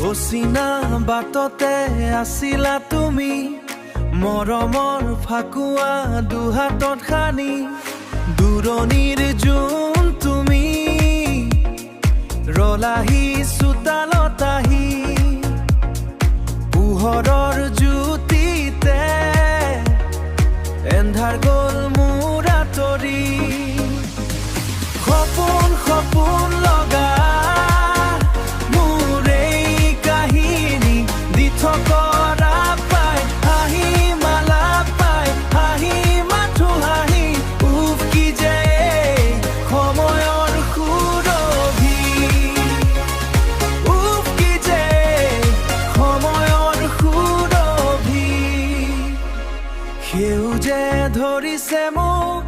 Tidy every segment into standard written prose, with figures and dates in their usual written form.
অচিনা বাটতে আছিলা তুমি, মৰমৰ ফাকুৱা দুহাতত সানি, দূৰণিৰ জোন তুমি ৰলাহি চোতালত আহি, পোহৰৰ জ্যোতিতে এন্ধাৰ গ'ল মোৰ আঁতৰি। সপোন সপোন লগা সেউজে ধৰিছে মোক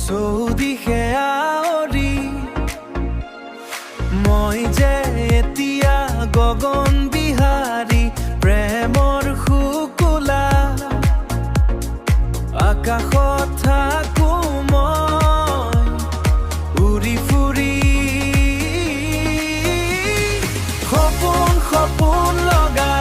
চৌদিশে আৱৰি, মই যে এতিয়া গগন বিহাৰী, প্ৰেমৰ শুকুলা আকাশত থাকো মই উৰি ফুৰি। সপোন সপোন লগা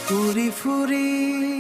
ফুৰি ফুৰি